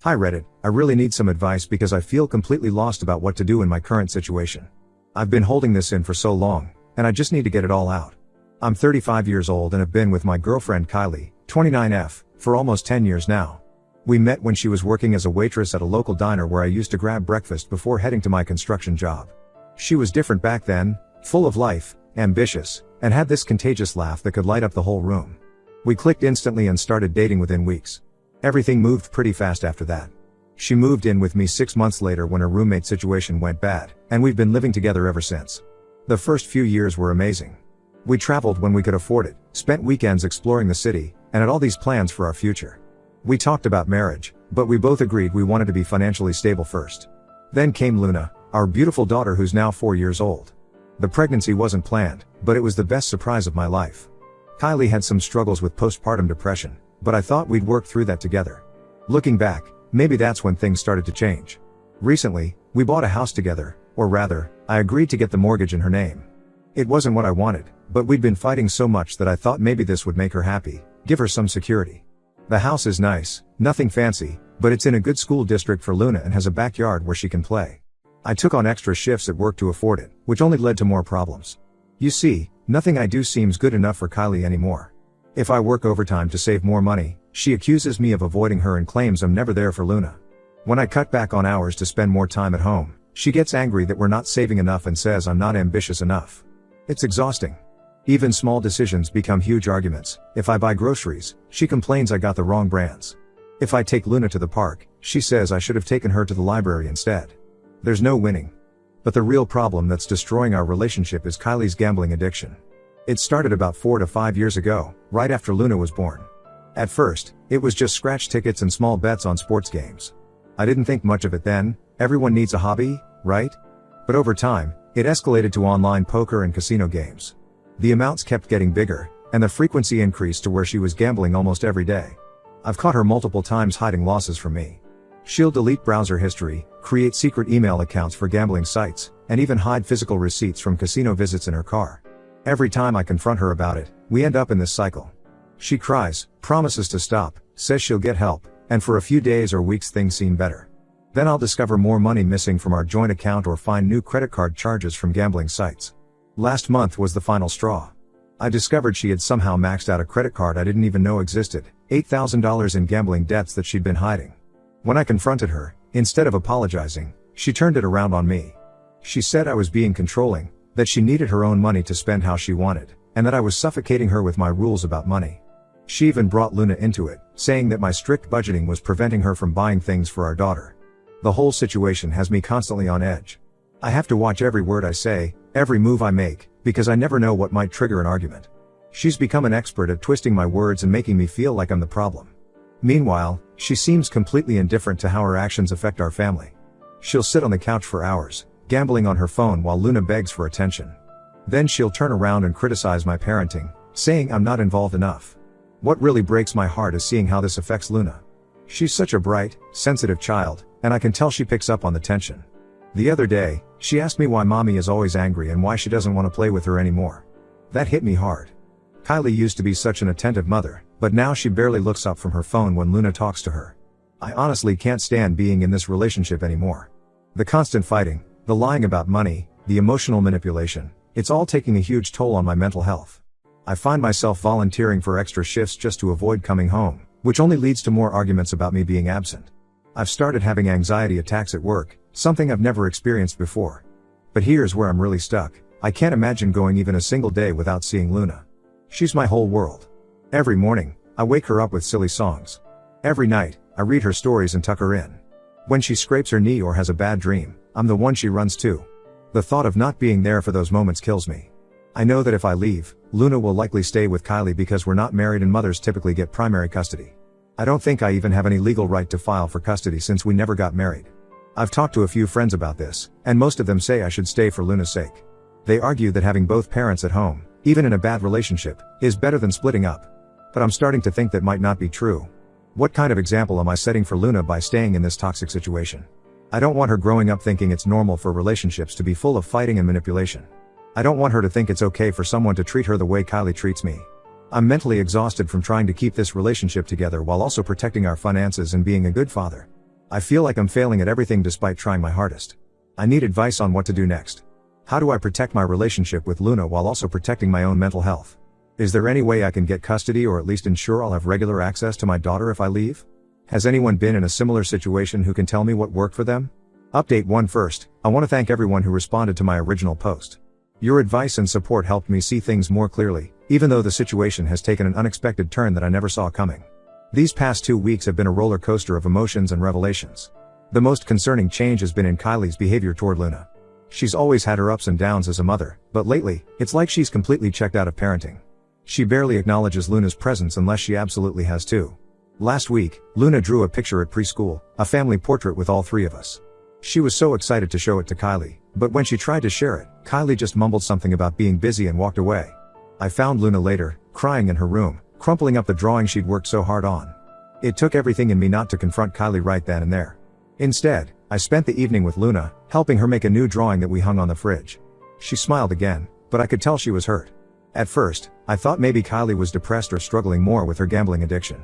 Hi Reddit, I really need some advice because I feel completely lost about what to do in my current situation. I've been holding this in for so long, and I just need to get it all out. I'm 35 years old and have been with my girlfriend Kylie, 29F, for almost 10 years now. We met when she was working as a waitress at a local diner where I used to grab breakfast before heading to my construction job. She was different back then, full of life, ambitious, and had this contagious laugh that could light up the whole room. We clicked instantly and started dating within weeks. Everything moved pretty fast after that. She moved in with me 6 months later when her roommate situation went bad, and we've been living together ever since. The first few years were amazing. We traveled when we could afford it, spent weekends exploring the city, and had all these plans for our future. We talked about marriage, but we both agreed we wanted to be financially stable first. Then came Luna, our beautiful daughter who's now 4 years old. The pregnancy wasn't planned, but it was the best surprise of my life. Kylie had some struggles with postpartum depression, but I thought we'd work through that together. Looking back, maybe that's when things started to change. Recently, we bought a house together, or rather, I agreed to get the mortgage in her name. It wasn't what I wanted, but we'd been fighting so much that I thought maybe this would make her happy, give her some security. The house is nice, nothing fancy, but it's in a good school district for Luna and has a backyard where she can play. I took on extra shifts at work to afford it, which only led to more problems. You see, nothing I do seems good enough for Kylie anymore. If I work overtime to save more money, she accuses me of avoiding her and claims I'm never there for Luna. When I cut back on hours to spend more time at home, she gets angry that we're not saving enough and says I'm not ambitious enough. It's exhausting. Even small decisions become huge arguments. If I buy groceries, she complains I got the wrong brands. If I take Luna to the park, she says I should have taken her to the library instead. There's no winning. But the real problem that's destroying our relationship is Kylie's gambling addiction. It started about 4 to 5 years ago, right after Luna was born. At first, it was just scratch tickets and small bets on sports games. I didn't think much of it then, everyone needs a hobby, right? But over time, it escalated to online poker and casino games. The amounts kept getting bigger, and the frequency increased to where she was gambling almost every day. I've caught her multiple times hiding losses from me. She'll delete browser history, create secret email accounts for gambling sites, and even hide physical receipts from casino visits in her car. Every time I confront her about it, we end up in this cycle. She cries, promises to stop, says she'll get help, and for a few days or weeks things seem better. Then I'll discover more money missing from our joint account or find new credit card charges from gambling sites. Last month was the final straw. I discovered she had somehow maxed out a credit card I didn't even know existed, $8,000 in gambling debts that she'd been hiding. When I confronted her, instead of apologizing, she turned it around on me. She said I was being controlling, that she needed her own money to spend how she wanted, and that I was suffocating her with my rules about money. She even brought Luna into it, saying that my strict budgeting was preventing her from buying things for our daughter. The whole situation has me constantly on edge. I have to watch every word I say, every move I make, because I never know what might trigger an argument. She's become an expert at twisting my words and making me feel like I'm the problem. Meanwhile, she seems completely indifferent to how her actions affect our family. She'll sit on the couch for hours, gambling on her phone while Luna begs for attention. Then she'll turn around and criticize my parenting, saying I'm not involved enough. What really breaks my heart is seeing how this affects Luna. She's such a bright, sensitive child, and I can tell she picks up on the tension. The other day, she asked me why mommy is always angry and why she doesn't want to play with her anymore. That hit me hard. Kylie used to be such an attentive mother, but now she barely looks up from her phone when Luna talks to her. I honestly can't stand being in this relationship anymore. The constant fighting, the lying about money, the emotional manipulation, it's all taking a huge toll on my mental health. I find myself volunteering for extra shifts just to avoid coming home, which only leads to more arguments about me being absent. I've started having anxiety attacks at work, something I've never experienced before. But here's where I'm really stuck. I can't imagine going even a single day without seeing Luna. She's my whole world. Every morning, I wake her up with silly songs. Every night, I read her stories and tuck her in. When she scrapes her knee or has a bad dream, I'm the one she runs to. The thought of not being there for those moments kills me. I know that if I leave, Luna will likely stay with Kylie because we're not married and mothers typically get primary custody. I don't think I even have any legal right to file for custody since we never got married. I've talked to a few friends about this, and most of them say I should stay for Luna's sake. They argue that having both parents at home, even in a bad relationship, is better than splitting up. But I'm starting to think that might not be true. What kind of example am I setting for Luna by staying in this toxic situation? I don't want her growing up thinking it's normal for relationships to be full of fighting and manipulation. I don't want her to think it's okay for someone to treat her the way Kylie treats me. I'm mentally exhausted from trying to keep this relationship together while also protecting our finances and being a good father. I feel like I'm failing at everything despite trying my hardest. I need advice on what to do next. How do I protect my relationship with Luna while also protecting my own mental health? Is there any way I can get custody or at least ensure I'll have regular access to my daughter if I leave? Has anyone been in a similar situation who can tell me what worked for them? Update 1 First, I want to thank everyone who responded to my original post. Your advice and support helped me see things more clearly, even though the situation has taken an unexpected turn that I never saw coming. These past 2 weeks have been a roller coaster of emotions and revelations. The most concerning change has been in Kylie's behavior toward Luna. She's always had her ups and downs as a mother, but lately, it's like she's completely checked out of parenting. She barely acknowledges Luna's presence unless she absolutely has to. Last week, Luna drew a picture at preschool, a family portrait with all 3 of us. She was so excited to show it to Kylie, but when she tried to share it, Kylie just mumbled something about being busy and walked away. I found Luna later, crying in her room, crumpling up the drawing she'd worked so hard on. It took everything in me not to confront Kylie right then and there. Instead, I spent the evening with Luna, helping her make a new drawing that we hung on the fridge. She smiled again, but I could tell she was hurt. At first, I thought maybe Kylie was depressed or struggling more with her gambling addiction.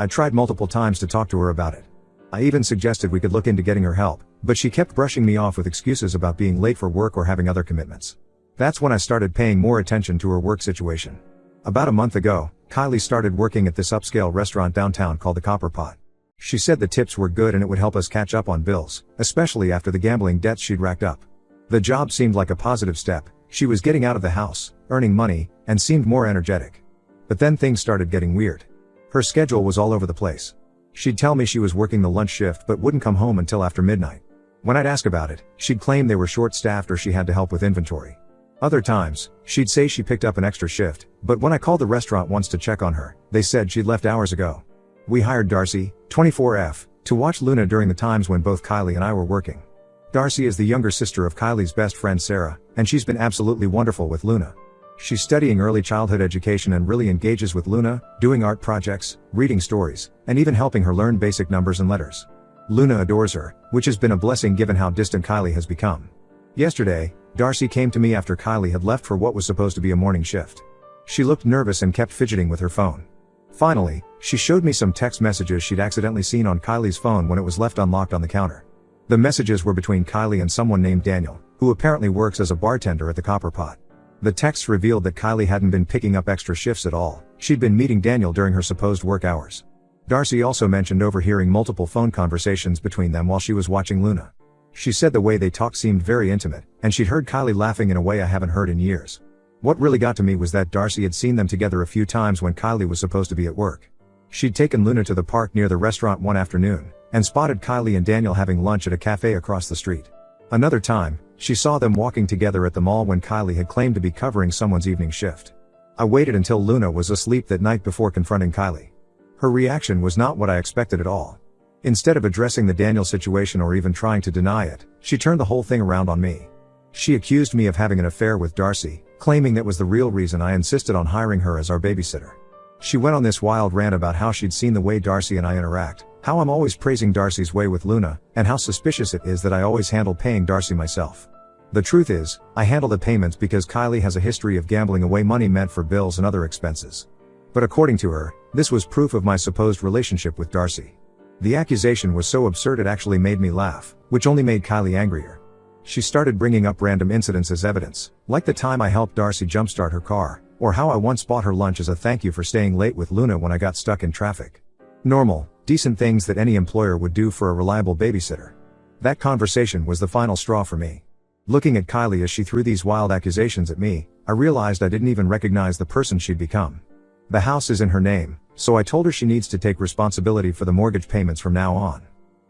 I tried multiple times to talk to her about it. I even suggested we could look into getting her help, but she kept brushing me off with excuses about being late for work or having other commitments. That's when I started paying more attention to her work situation. About a month ago, Kylie started working at this upscale restaurant downtown called the Copper Pot. She said the tips were good and it would help us catch up on bills, especially after the gambling debts she'd racked up. The job seemed like a positive step. She was getting out of the house, earning money, and seemed more energetic. But then things started getting weird. Her schedule was all over the place. She'd tell me she was working the lunch shift but wouldn't come home until after midnight. When I'd ask about it, she'd claim they were short-staffed or she had to help with inventory. Other times, she'd say she picked up an extra shift, but when I called the restaurant once to check on her, they said she'd left hours ago. We hired Darcy, 24F, to watch Luna during the times when both Kylie and I were working. Darcy is the younger sister of Kylie's best friend Sarah, and she's been absolutely wonderful with Luna. She's studying early childhood education and really engages with Luna, doing art projects, reading stories, and even helping her learn basic numbers and letters. Luna adores her, which has been a blessing given how distant Kylie has become. Yesterday, Darcy came to me after Kylie had left for what was supposed to be a morning shift. She looked nervous and kept fidgeting with her phone. Finally, she showed me some text messages she'd accidentally seen on Kylie's phone when it was left unlocked on the counter. The messages were between Kylie and someone named Daniel, who apparently works as a bartender at the Copper Pot. The texts revealed that Kylie hadn't been picking up extra shifts at all. She'd been meeting Daniel during her supposed work hours. Darcy also mentioned overhearing multiple phone conversations between them while she was watching Luna. She said the way they talked seemed very intimate, and she'd heard Kylie laughing in a way I haven't heard in years. What really got to me was that Darcy had seen them together a few times when Kylie was supposed to be at work. She'd taken Luna to the park near the restaurant one afternoon, and spotted Kylie and Daniel having lunch at a cafe across the street. Another time, she saw them walking together at the mall when Kylie had claimed to be covering someone's evening shift. I waited until Luna was asleep that night before confronting Kylie. Her reaction was not what I expected at all. Instead of addressing the Daniel situation or even trying to deny it, she turned the whole thing around on me. She accused me of having an affair with Darcy, claiming that was the real reason I insisted on hiring her as our babysitter. She went on this wild rant about how she'd seen the way Darcy and I interact, how I'm always praising Darcy's way with Luna, and how suspicious it is that I always handle paying Darcy myself. The truth is, I handle the payments because Kylie has a history of gambling away money meant for bills and other expenses. But according to her, this was proof of my supposed relationship with Darcy. The accusation was so absurd it actually made me laugh, which only made Kylie angrier. She started bringing up random incidents as evidence, like the time I helped Darcy jumpstart her car, or how I once bought her lunch as a thank you for staying late with Luna when I got stuck in traffic. Normal, decent things that any employer would do for a reliable babysitter. That conversation was the final straw for me. Looking at Kylie as she threw these wild accusations at me, I realized I didn't even recognize the person she'd become. The house is in her name, so I told her she needs to take responsibility for the mortgage payments from now on.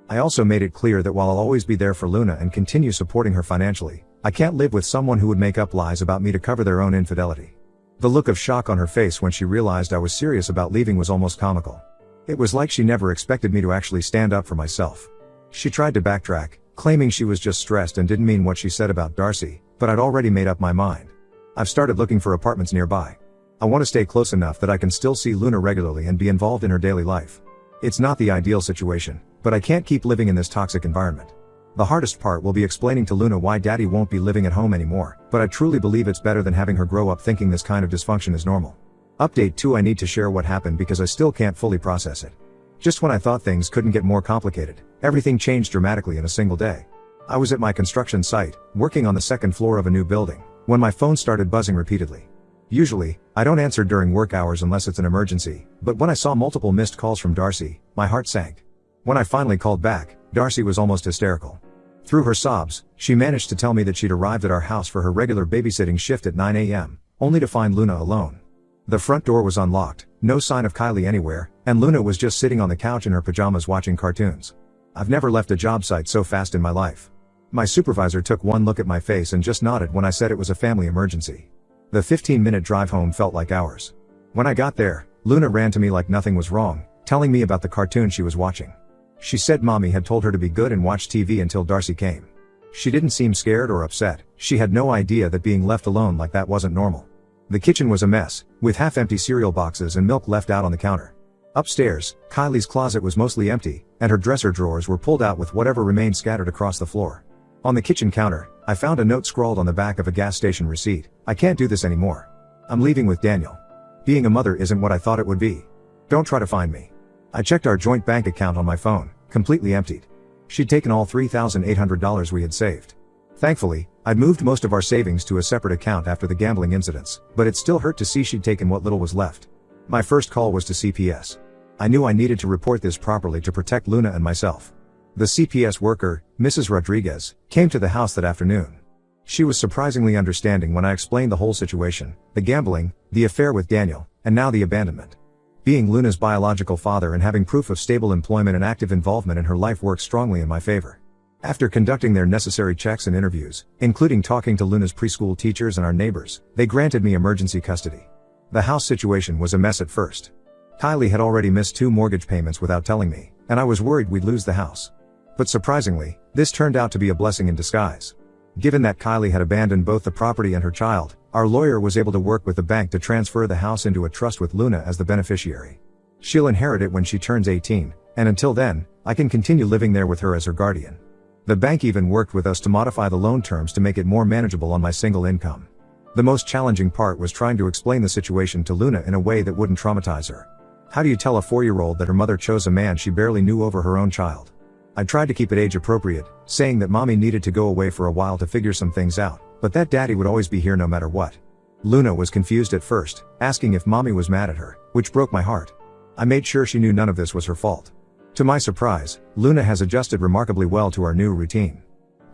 I also made it clear that while I'll always be there for Luna and continue supporting her financially, I can't live with someone who would make up lies about me to cover their own infidelity. The look of shock on her face when she realized I was serious about leaving was almost comical. It was like she never expected me to actually stand up for myself. She tried to backtrack, claiming she was just stressed and didn't mean what she said about Darcy, but I'd already made up my mind. I've started looking for apartments nearby. I want to stay close enough that I can still see Luna regularly and be involved in her daily life. It's not the ideal situation, but I can't keep living in this toxic environment. The hardest part will be explaining to Luna why Daddy won't be living at home anymore, but I truly believe it's better than having her grow up thinking this kind of dysfunction is normal. Update 2: I need to share what happened because I still can't fully process it. Just when I thought things couldn't get more complicated, everything changed dramatically in a single day. I was at my construction site, working on the second floor of a new building, when my phone started buzzing repeatedly. Usually, I don't answer during work hours unless it's an emergency, but when I saw multiple missed calls from Darcy, my heart sank. When I finally called back, Darcy was almost hysterical. Through her sobs, she managed to tell me that she'd arrived at our house for her regular babysitting shift at 9 a.m., only to find Luna alone. The front door was unlocked, no sign of Kylie anywhere, and Luna was just sitting on the couch in her pajamas watching cartoons. I've never left a job site so fast in my life. My supervisor took one look at my face and just nodded when I said it was a family emergency. The 15-minute drive home felt like hours. When I got there, Luna ran to me like nothing was wrong, telling me about the cartoon she was watching. She said mommy had told her to be good and watch TV until Darcy came. She didn't seem scared or upset. She had no idea that being left alone like that wasn't normal. The kitchen was a mess, with half-empty cereal boxes and milk left out on the counter. Upstairs, Kylie's closet was mostly empty, and her dresser drawers were pulled out with whatever remained scattered across the floor. On the kitchen counter, I found a note scrawled on the back of a gas station receipt. I can't do this anymore. I'm leaving with Daniel. Being a mother isn't what I thought it would be. Don't try to find me. I checked our joint bank account on my phone, completely emptied. She'd taken all $3,800 we had saved. Thankfully, I'd moved most of our savings to a separate account after the gambling incidents, but it still hurt to see she'd taken what little was left. My first call was to CPS. I knew I needed to report this properly to protect Luna and myself. The CPS worker, Mrs. Rodriguez, came to the house that afternoon. She was surprisingly understanding when I explained the whole situation, the gambling, the affair with Daniel, and now the abandonment. Being Luna's biological father and having proof of stable employment and active involvement in her life worked strongly in my favor. After conducting their necessary checks and interviews, including talking to Luna's preschool teachers and our neighbors, they granted me emergency custody. The house situation was a mess at first. Kylie had already missed 2 mortgage payments without telling me, and I was worried we'd lose the house. But surprisingly, this turned out to be a blessing in disguise. Given that Kylie had abandoned both the property and her child, our lawyer was able to work with the bank to transfer the house into a trust with Luna as the beneficiary. She'll inherit it when she turns 18, and until then, I can continue living there with her as her guardian. The bank even worked with us to modify the loan terms to make it more manageable on my single income. The most challenging part was trying to explain the situation to Luna in a way that wouldn't traumatize her. How do you tell a 4-year-old that her mother chose a man she barely knew over her own child? I tried to keep it age appropriate, saying that mommy needed to go away for a while to figure some things out, but that daddy would always be here no matter what. Luna was confused at first, asking if mommy was mad at her, which broke my heart. I made sure she knew none of this was her fault. To my surprise, Luna has adjusted remarkably well to our new routine.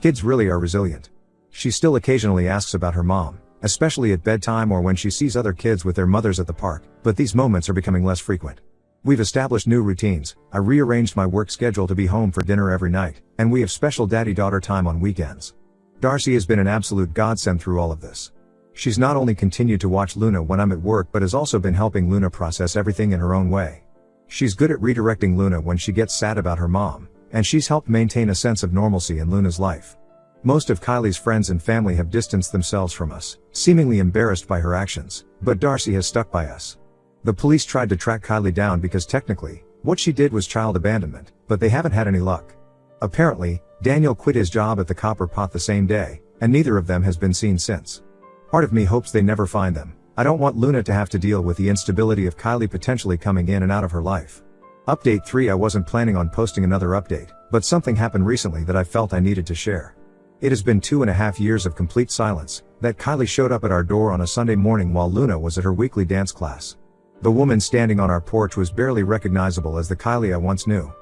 Kids really are resilient. She still occasionally asks about her mom, especially at bedtime or when she sees other kids with their mothers at the park, but these moments are becoming less frequent. We've established new routines. I rearranged my work schedule to be home for dinner every night, and we have special daddy-daughter time on weekends. Darcy has been an absolute godsend through all of this. She's not only continued to watch Luna when I'm at work but has also been helping Luna process everything in her own way. She's good at redirecting Luna when she gets sad about her mom, and she's helped maintain a sense of normalcy in Luna's life. Most of Kylie's friends and family have distanced themselves from us, seemingly embarrassed by her actions, but Darcy has stuck by us. The police tried to track Kylie down because technically, what she did was child abandonment, but they haven't had any luck. Apparently, Daniel quit his job at the Copper Pot the same day, and neither of them has been seen since. Part of me hopes they never find them. I don't want Luna to have to deal with the instability of Kylie potentially coming in and out of her life. Update 3. I wasn't planning on posting another update, but something happened recently that I felt I needed to share. It has been 2.5 years of complete silence, that Kylie showed up at our door on a Sunday morning while Luna was at her weekly dance class. The woman standing on our porch was barely recognizable as the Kylie I once knew.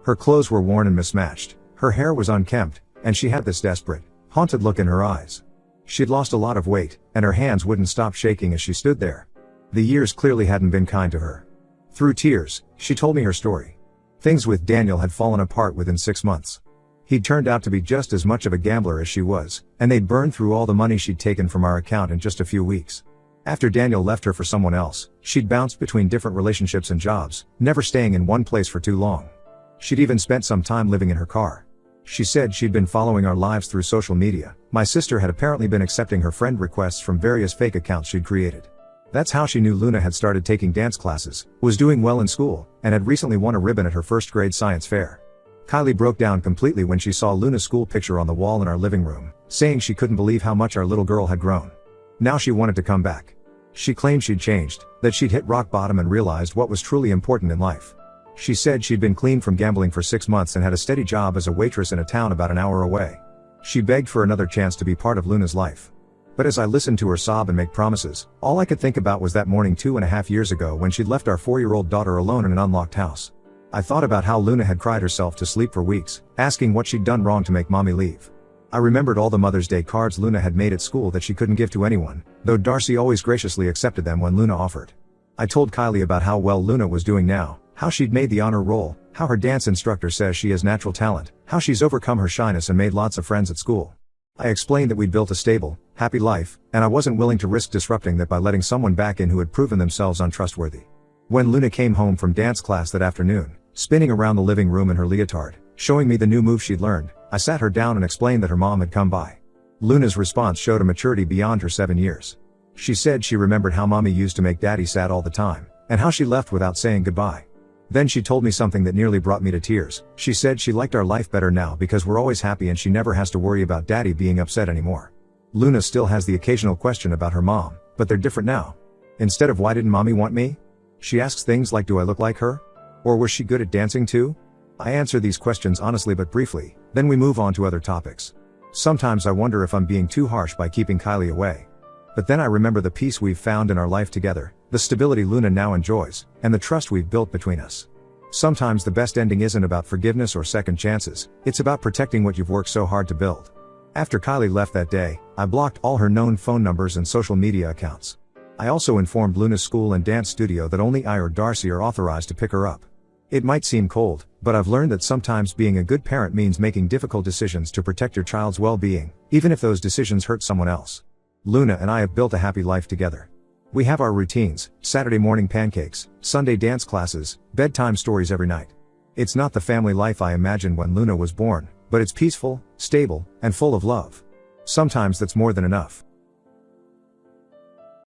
Her clothes were worn and mismatched, her hair was unkempt, and she had this desperate, haunted look in her eyes. She'd lost a lot of weight, and her hands wouldn't stop shaking as she stood there. The years clearly hadn't been kind to her. Through tears, she told me her story. Things with Daniel had fallen apart within 6 months. He'd turned out to be just as much of a gambler as she was, and they'd burned through all the money she'd taken from our account in just a few weeks. After Daniel left her for someone else, she'd bounced between different relationships and jobs, never staying in one place for too long. She'd even spent some time living in her car. She said she'd been following our lives through social media. My sister had apparently been accepting her friend requests from various fake accounts she'd created. That's how she knew Luna had started taking dance classes, was doing well in school, and had recently won a ribbon at her first grade science fair. Kylie broke down completely when she saw Luna's school picture on the wall in our living room, saying she couldn't believe how much our little girl had grown. Now she wanted to come back. She claimed she'd changed, that she'd hit rock bottom and realized what was truly important in life. She said she'd been clean from gambling for 6 months and had a steady job as a waitress in a town about an hour away. She begged for another chance to be part of Luna's life. But as I listened to her sob and make promises, all I could think about was that morning 2.5 years ago when she'd left our 4-year-old daughter alone in an unlocked house. I thought about how Luna had cried herself to sleep for weeks, asking what she'd done wrong to make mommy leave. I remembered all the Mother's Day cards Luna had made at school that she couldn't give to anyone, though Darcy always graciously accepted them when Luna offered. I told Kylie about how well Luna was doing now, how she'd made the honor roll, how her dance instructor says she has natural talent, how she's overcome her shyness and made lots of friends at school. I explained that we'd built a stable, happy life, and I wasn't willing to risk disrupting that by letting someone back in who had proven themselves untrustworthy. When Luna came home from dance class that afternoon, spinning around the living room in her leotard, showing me the new move she'd learned, I sat her down and explained that her mom had come by. Luna's response showed a maturity beyond her 7 years. She said she remembered how mommy used to make daddy sad all the time, and how she left without saying goodbye. Then she told me something that nearly brought me to tears. She said she liked our life better now because we're always happy and she never has to worry about daddy being upset anymore. Luna still has the occasional question about her mom, but they're different now. Instead of why didn't mommy want me? She asks things like, do I look like her? Or was she good at dancing too? I answer these questions honestly but briefly, then we move on to other topics. Sometimes I wonder if I'm being too harsh by keeping Kylie away. But then I remember the peace we've found in our life together, the stability Luna now enjoys, and the trust we've built between us. Sometimes the best ending isn't about forgiveness or second chances, it's about protecting what you've worked so hard to build. After Kylie left that day, I blocked all her known phone numbers and social media accounts. I also informed Luna's school and dance studio that only I or Darcy are authorized to pick her up. It might seem cold, but I've learned that sometimes being a good parent means making difficult decisions to protect your child's well-being, even if those decisions hurt someone else. Luna and I have built a happy life together. We have our routines, Saturday morning pancakes, Sunday dance classes, bedtime stories every night. It's not the family life I imagined when Luna was born, but it's peaceful, stable, and full of love. Sometimes that's more than enough.